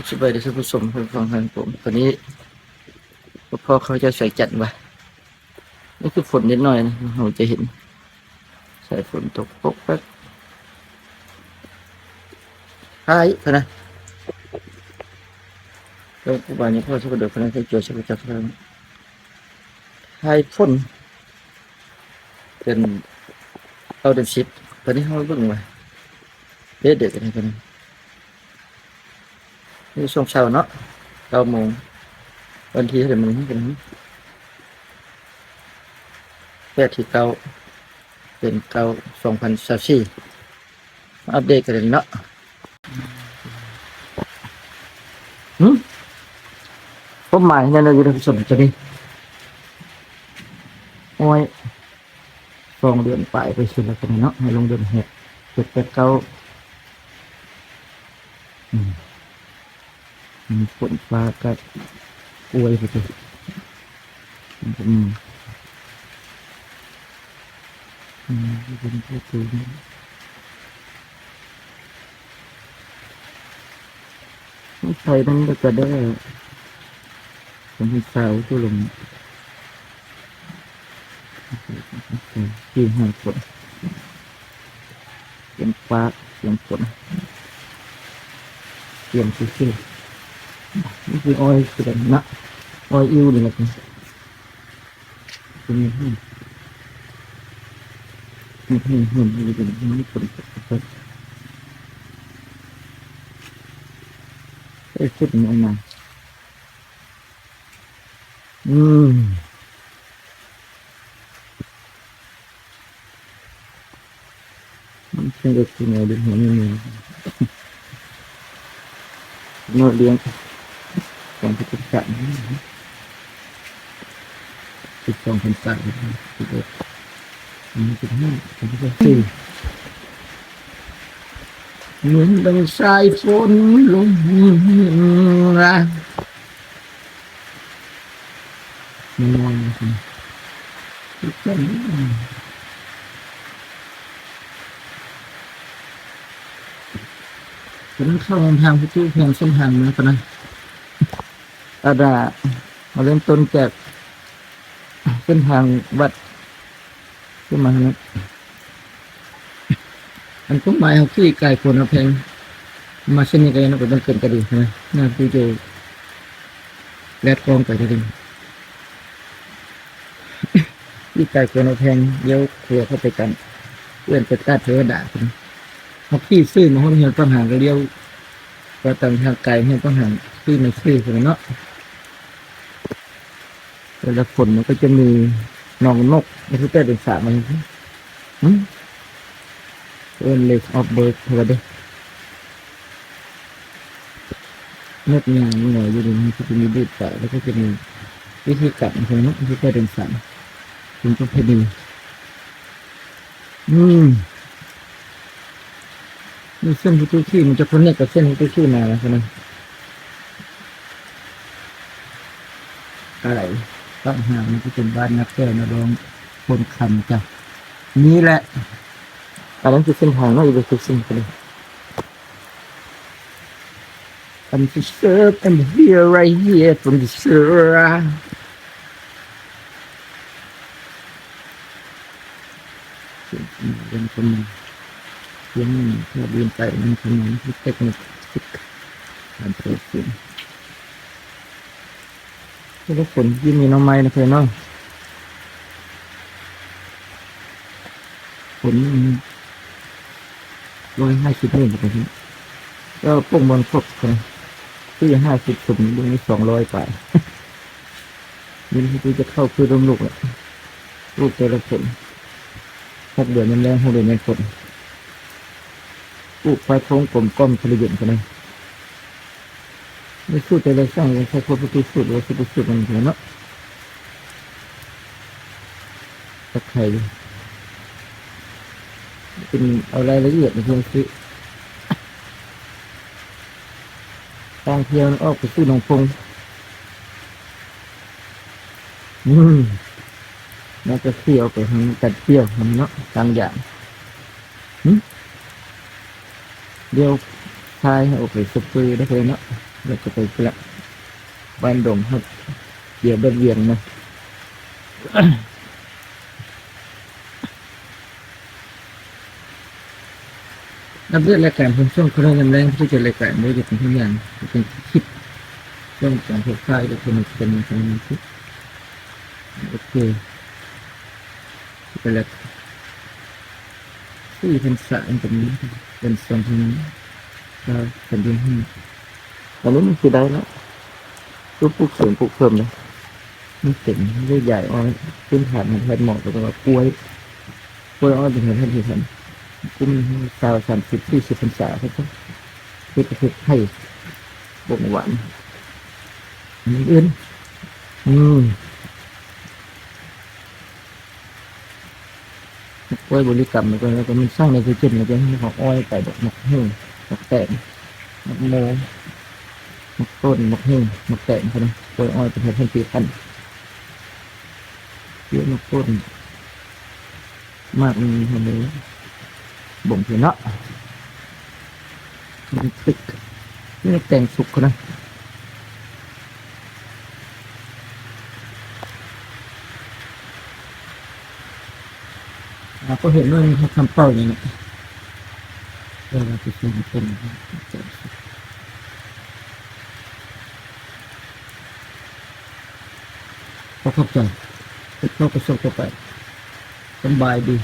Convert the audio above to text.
สุดๆไปได้สุดผสมเป็นฟังทางผมตอนนี้พ่อเขาจะใส่จัดไว้นี่คือฝนนิดหน่อยนะเราจะเห็นสายฝนตกปกแป๊กหายเถอะนะแล้วผู้บ่าวนี้พ่อชอบกระโดดคนนั้นเคยเจอชอบจับเขาหายฝนเป็นเอาเดือนสิบตอนนี้เขาเบิ่งไว้เด็กๆกันให้กันนี่ช่วงเช้าเนาะ9 โมงวันที่เท่าไหร่มันกัน8 ที่ 9เป็น9 2024อัปเดตกันเลยเนาะผมหมายนั่นเลยท่านผู้ชมจะนี่โอ้ย2 เดือนไปสุดแล้วกันเนาะให้ลงเดือน7 8 9ฝนฟ้าก็อวยไปเลยเป็นแค่ตัวนี้ไม่ใช่นั่นก็ได้ผมให้สาวตัวลงที่ห้างฝนเสียงฟ้าเสียงฝนเสียงซื่อๆนี่คืออ้อยคือแบบนะอ้อยอิ่วเลยนะเป็นยังไงนี่เป็นนี่ฝนไอ้ชุดมันมามันเป็นเด็กที่ไหนเด็กหัวไม่มีนวดเลี้ยงก่อนที่จะจัด12,300ที่เด็ก15ที่จะ4เหมือนดังสายฝนลงมาไม่นอนเลยที่เต้นตอนนั้นเข้าทางพิธีแห่งเส้นทางนะตอนนั้นอาดามาเริ่มต้นจากเส้นทางวัดขึ้นมานะอันก็หมายเขาขี้ไก่คนเอาแพงมาเส้นนี้ก็ยังต้องเกินกระดิ่งนะน่าที่จะแลดกองไปกระดิ่งขี้ไก่คนเอาแพงเลี้ยวเคลียเข้าไปกันเลื่อนไปตัดเทวดาคนเขาขี้ซื่อมาห้องเหี่ยวต้องห่างก็เลี้ยวก็ต่างทางไกลเหี่ยวต้องห่างขี้ในซื่อคนเนาะเวลาฝนมันก็จะมีนองนกมันก็จะเป็นสระมันเป็นเล็กออฟเบิร์ดเท่าไหร่เม็ดงานหน่อยอยู่ตรงนี้ก็จะมีดูดสายแล้วก็จะมีวิธีกัดมันเนาะวิธีการเป็นสระเป็นประเพณีนี่เส้นที่ตู้ขี้มันจะพ้นเนี่ยกับเส้นที่ตู้ขี้มาแล้วใช่ไหมอะไรต้องหามันก็เป็นบ้านนักแก้วนะร้องคนคำจ้ะนี่แหละอันนั้นคือเส้นทางเนาะอีกเป็นเส้นไปเลย I'm the surf and here right here from the surf เป็นคนเพียงถ้าเรียนไปมันขนมที่เทคนิคการเปิดเสียงแล้วฝนยิ่งมีน้องไม้นะเพื่อนเนาะฝน150 เมตรแบบนี้ก็ปุ่งบอลครบเลยที่50 ถุงตรงนี้200 ไปนี่ที่จะเข้าคือร่มลูกแหละลูกแต่ละฝน6 เดือนมันแรง6 เดือนมันฝนลูกไฟโค้งกลมก้อมทะเลเย็นกันเลยไม่สู้แต่ละสร้างยังใช้พวกที่สุดว่าสุดมันเหมือนเนาะตะไคร้เป็นเอารายละเอียดในเรื่องที่ต้องเที่ยวออกไปซื้อหนองพงแล้วก็เที่ยวไปทางกัดเที่ยวทำเนาะต่างอย่างเดี๋ยวชายให้ออกไปสปือได้เลยเนาะ เราจะไปกระบ้านดงครับเดี๋ยวบ้านเวียงนะนับเลือดรายการผมช่วงเขาเริ่มแรงที่จะรายการไม่ได้เป็นทุกอย่างเป็นคลิปช่วงการเผยแพร่ก็เป็นคลิปโอเคไปแล้วที่เป็นสระตรงนี้เป็นส่วนที่เราเป็นดินให้ตอนนี้มันคือได้แล้วรูปปลูกเสริมปลูกเพิ่มเลยมันเต็มเรื่อยใหญ่อ้อยขึ้นฐานมันแทนหมอกแล้วก็กล้วยอ้อยเป็นแทนที่ทำกุ้ง30-40 พรรษาครับที่ประเทศไทยบ่งหวานนี่อื่นกล้วยบริกรรมแล้วก็มันสร้างในคือจิตมันจะให้ของอ้อยไก่ดอกมะเฮงมะแตงมะโมมะต้นมะเฮงมะแตงเขานะกล้วยอ้อยเป็นพันปีพันเยอะมะต้นมากมีทำเลยบ่งเพียเนาะมันตึกนี่แต่งสุกนะเราก็เห็นว่าเขาทำเป้าอย่างนี้เราไปซื้อต้นประทับใจเข้าไปส่งเข้าไปสบายดี